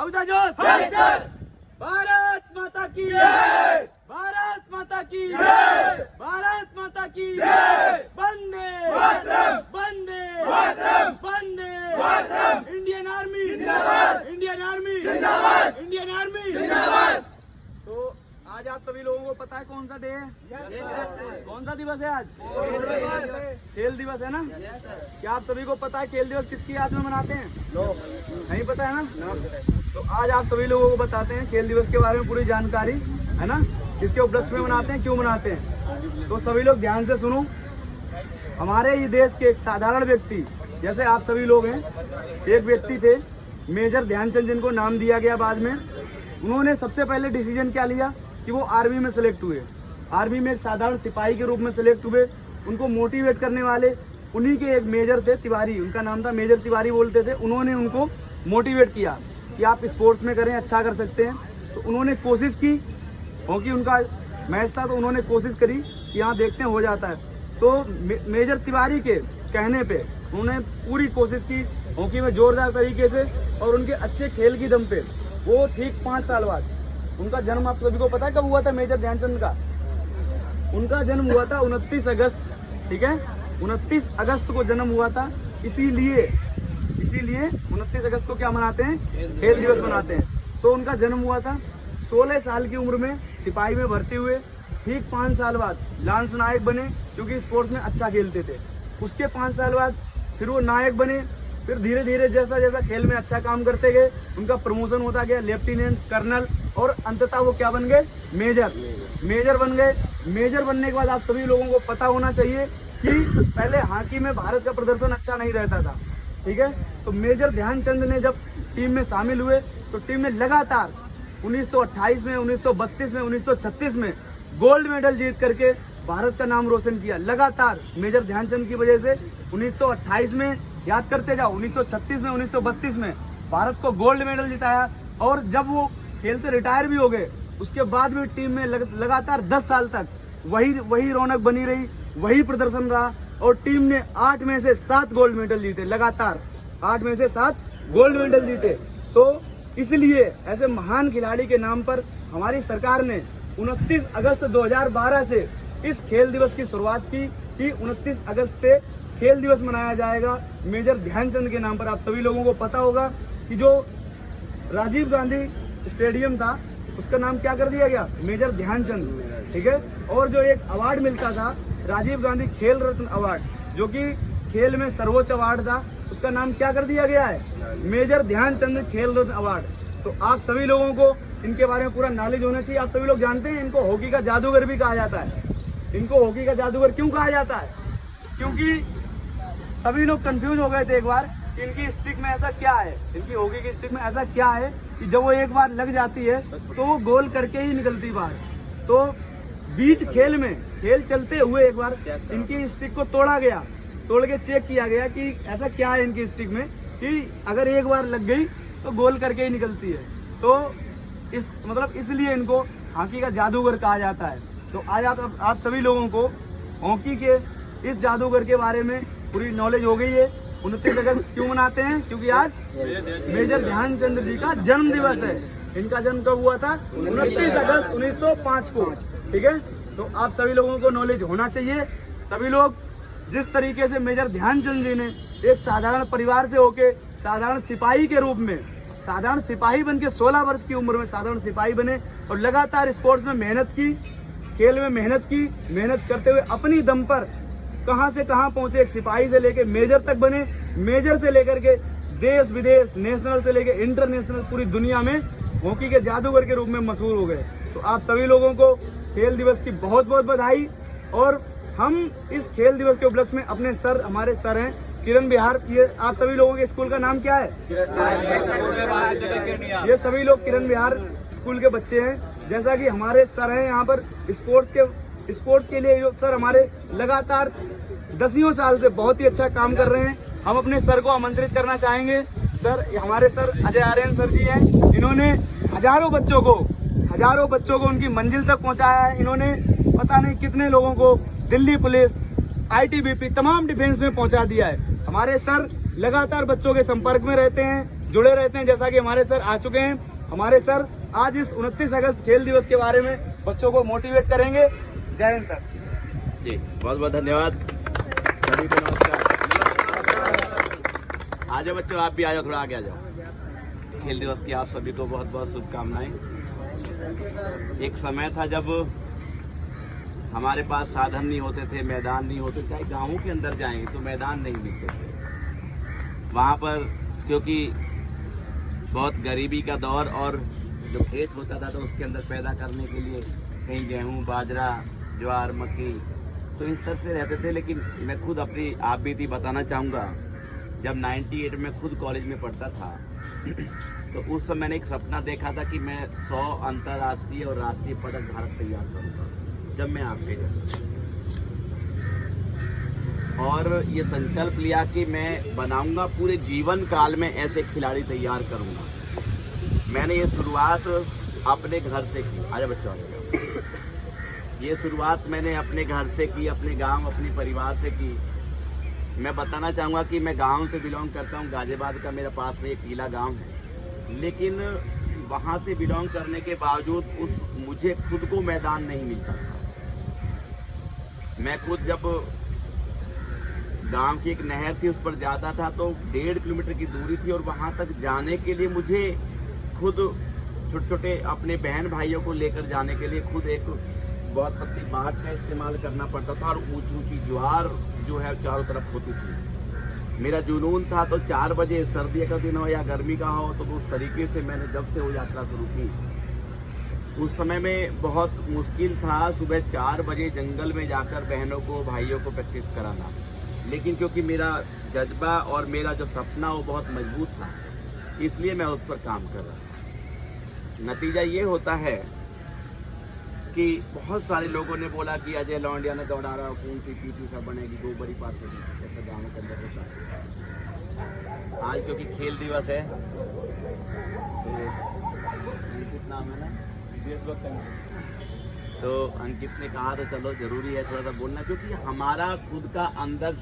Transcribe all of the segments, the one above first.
आउदा जोश। भारत माता की जय, भारत माता की जय, भारत माता की जय। वंदे वंदे वंदे। इंडियन आर्मी जिंदाबाद, इंडियन आर्मी जिंदाबाद, इंडियन आर्मी जिंदाबाद। तो आज आप सभी लोगों को पता है कौन सा डे है? कौन सा दिवस है आज? खेल दिवस है ना? क्या आप सभी को पता है खेल दिवस किसकी याद में मनाते हैं? नहीं पता है ना? तो आज आप सभी लोगों को बताते हैं खेल दिवस के बारे में पूरी जानकारी, है ना? किसके उपलक्ष्य में मनाते हैं, क्यों मनाते हैं? तो सभी लोग ध्यान से सुनो। हमारे ही देश के एक साधारण व्यक्ति जैसे आप सभी लोग हैं, एक व्यक्ति थे मेजर ध्यानचंद, जिनको नाम दिया गया बाद में। उन्होंने सबसे पहले डिसीजन क्या लिया कि वो आर्मी में सिलेक्ट हुए। आर्मी में एक साधारण सिपाही के रूप में सिलेक्ट हुए। उनको मोटिवेट करने वाले उन्हीं के एक मेजर थे, तिवारी, उनका नाम था, मेजर तिवारी बोलते थे। उन्होंने उनको मोटिवेट किया कि आप स्पोर्ट्स में करें, अच्छा कर सकते हैं। तो उन्होंने कोशिश की, हॉकी उनका मैच था, तो उन्होंने कोशिश करी कि यहाँ देखते हैं हो जाता है। तो मेजर तिवारी के कहने पे उन्होंने पूरी कोशिश की हॉकी में जोरदार तरीके से, और उनके अच्छे खेल की दम पे वो ठीक 5 साल बाद, उनका जन्म आप सभी को पता है कब हुआ था मेजर ध्यानचंद का? उनका जन्म हुआ था 29 अगस्त, ठीक है? 29 अगस्त को जन्म हुआ था। इसीलिए 29 अगस्त को क्या मनाते हैं? खेल दिवस मनाते हैं। तो उनका जन्म हुआ था, 16 साल की उम्र में सिपाही में भर्ती हुए। ठीक 5 साल बाद लांस नायक बने, क्योंकि स्पोर्ट्स में अच्छा खेलते थे। उसके 5 साल बाद फिर वो नायक बने। फिर धीरे धीरे जैसा जैसा खेल में अच्छा काम करते गए, उनका प्रमोशन होता गया, लेफ्टिनेंट, कर्नल, और अंततः वो क्या बन गए? मेजर बन गए। मेजर बनने के बाद आप सभी लोगों को पता होना चाहिए कि पहले हॉकी में भारत का प्रदर्शन अच्छा नहीं रहता था, ठीक है? तो मेजर ध्यानचंद ने जब टीम में शामिल हुए तो टीम ने लगातार 1928 में, 1932 में, 1936 में गोल्ड मेडल जीत करके भारत का नाम रोशन किया। लगातार मेजर ध्यानचंद की वजह से 1928 में, याद करते जाओ, 1936 में, 1932 में भारत को गोल्ड मेडल जिताया। और जब वो खेल से रिटायर भी हो गए, उसके बाद भी टीम में लगातार 10 साल तक वही रौनक बनी रही, वही प्रदर्शन रहा, और टीम ने 8 में से 7 गोल्ड मेडल जीते। लगातार 8 में से 7 गोल्ड मेडल जीते। तो इसलिए ऐसे महान खिलाड़ी के नाम पर हमारी सरकार ने 29 अगस्त 2012 से इस खेल दिवस की शुरुआत की कि 29 अगस्त से खेल दिवस मनाया जाएगा मेजर ध्यानचंद के नाम पर। आप सभी लोगों को पता होगा कि जो राजीव गांधी स्टेडियम था, उसका नाम क्या कर दिया गया? मेजर ध्यानचंद, ठीक है? और जो एक अवार्ड मिलता था, राजीव गांधी खेल रत्न अवार्ड, जो कि खेल में सर्वोच्च अवार्ड था, उसका नाम क्या कर दिया गया है? मेजर ध्यानचंद खेल रत्न अवार्ड। तो आप सभी लोगों को इनके बारे में पूरा नॉलेज होना चाहिए। आप सभी लोग जानते हैं इनको हॉकी का जादूगर भी कहा जाता है। इनको हॉकी का जादूगर क्यों कहा जाता है? क्योंकि सभी लोग कंफ्यूज हो गए थे एक बार कि इनकी स्टिक में ऐसा क्या है, इनकी हॉकी की स्टिक में ऐसा क्या है कि जब वो एक बार लग जाती है तो वो गोल करके ही निकलती बाहर। तो बीच खेल में, खेल चलते हुए एक बार इनकी स्टिक को तोड़ा गया, तोड़ के चेक किया गया कि ऐसा क्या है इनकी स्टिक में कि अगर एक बार लग गई तो गोल करके ही निकलती है। तो इसलिए इनको हॉकी का जादूगर कहा जाता है। तो आज आप सभी लोगों को हॉकी के इस जादूगर के बारे में पूरी नॉलेज हो गई है। 29 अगस्त क्यों मनाते हैं? क्योंकि आज मेजर ध्यानचंद जी का जन्म दिवस है। इनका जन्म कब हुआ था? 29 अगस्त 1905 को, ठीक है? तो आप सभी लोगों को नॉलेज होना चाहिए। सभी लोग जिस तरीके से मेजर ध्यानचंद जी ने एक साधारण परिवार से होके साधारण सिपाही के रूप में, साधारण सिपाही बन के 16 वर्ष की उम्र में साधारण सिपाही बने और लगातार स्पोर्ट्स में मेहनत की, खेल में मेहनत की, मेहनत करते हुए अपनी दम पर कहां से कहां पहुंचे। एक सिपाही से लेके मेजर तक बने, मेजर से लेकर के देश विदेश, नेशनल से लेके इंटरनेशनल, पूरी दुनिया में हॉकी के जादूगर के रूप में मशहूर हो गए। तो आप सभी लोगों को खेल दिवस की बहुत बहुत बधाई। और हम इस खेल दिवस के उपलक्ष्य में अपने सर, हमारे सर हैं किरण बिहार, ये आप सभी लोगों के स्कूल का नाम क्या है? ये सभी लोग किरण बिहार स्कूल के बच्चे हैं। जैसा कि हमारे सर हैं यहाँ पर स्पोर्ट्स के लिए, जो सर हमारे लगातार 10 साल से बहुत ही अच्छा काम कर रहे हैं। हम अपने सर को आमंत्रित करना चाहेंगे। सर, हमारे सर अजय आर्यन सर जी हैं। इन्होंने हजारों बच्चों को उनकी मंजिल तक पहुंचाया है। इन्होंने पता नहीं कितने लोगों को दिल्ली पुलिस, ITBP, तमाम डिफेंस में पहुंचा दिया है। हमारे सर लगातार बच्चों के संपर्क में रहते हैं, जुड़े रहते हैं। जैसा कि हमारे सर आ चुके हैं, हमारे सर आज इस 29 अगस्त खेल दिवस के बारे में बच्चों को मोटिवेट करेंगे। जय हिंद सर। जी बहुत बहुत धन्यवाद सभी को, नमस्कार। आ जाओ बच्चों, आप भी आ जाओ, थोड़ा आगे आ जाओ। खेल दिवस की आप सभी को बहुत बहुत शुभकामनाएं। एक समय था जब हमारे पास साधन नहीं होते थे, मैदान नहीं होते थे, गाँवों के अंदर जाएंगे तो मैदान नहीं मिलते थे वहाँ पर, क्योंकि बहुत गरीबी का दौर, और जो खेत होता था तो उसके अंदर पैदा करने के लिए कहीं गेहूँ, बाजरा, ज्वार, मक्की, तो इस तरह से रहते थे। लेकिन मैं खुद अपनी आप बीती बताना चाहूँगा। जब 98 में खुद कॉलेज में पढ़ता था तो उस समय मैंने एक सपना देखा था कि मैं 100 अंतर्राष्ट्रीय और राष्ट्रीय पदक भारत तैयार करूँगा जब मैं आपके घर, और ये संकल्प लिया कि मैं बनाऊंगा, पूरे जीवन काल में ऐसे खिलाड़ी तैयार करूंगा। मैंने ये शुरुआत अपने घर से की। आजा बच्चों, ये शुरुआत मैंने अपने घर से की, अपने गांव, अपने परिवार से की। मैं बताना चाहूँगा कि मैं गांव से बिलोंग करता हूँ, गाजियाबाद का मेरे पास में एक टीला गांव है, लेकिन वहाँ से बिलोंग करने के बावजूद मुझे खुद को मैदान नहीं मिलता था। मैं खुद जब गांव की एक नहर थी उस पर जाता था तो 1.5 किलोमीटर की दूरी थी, और वहां तक जाने के लिए मुझे खुद छोटे छोटे अपने बहन भाइयों को लेकर जाने के लिए खुद एक बहुत पतली बाट का इस्तेमाल करना पड़ता था, और ऊंची ऊंची ज्वार जो है चारों तरफ होती थी। मेरा जुनून था तो 4 बजे, सर्दी का दिन हो या गर्मी का हो, तो उस तरीके से मैंने जब से वो यात्रा शुरू की, उस समय में बहुत मुश्किल था सुबह 4 बजे जंगल में जाकर बहनों को, भाइयों को प्रैक्टिस कराना। लेकिन क्योंकि मेरा जज्बा और मेरा जो सपना वो बहुत मजबूत था, इसलिए मैं उस पर काम कर रहा था। नतीजा ये होता है कि बहुत सारे लोगों ने बोला कि अजय लौंडिया ने दौड़ा रहा, कौन सी पीटी सा बनेगी, गोबरी पास होगी, ऐसा गाँव के अंदर होता है। आज क्योंकि खेल दिवस है तो अंकित नाम है ना, देशभक्त तो अंकित ने कहा तो चलो जरूरी है थोड़ा सा बोलना, क्योंकि हमारा खुद का अंदर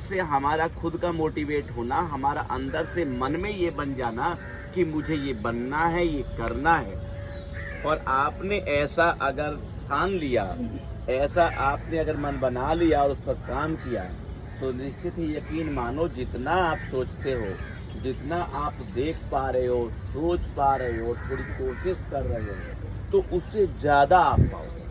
से हमारा खुद का मोटिवेट होना, हमारा अंदर से मन में ये बन जाना कि मुझे ये बनना है, ये करना है। और आपने ऐसा अगर ठान लिया, ऐसा आपने अगर मन बना लिया और उस पर काम किया, तो निश्चित ही यकीन मानो जितना आप सोचते हो, जितना आप देख पा रहे हो, सोच पा रहे हो, थोड़ी कोशिश कर रहे हो, तो उससे ज़्यादा आप पाओगे।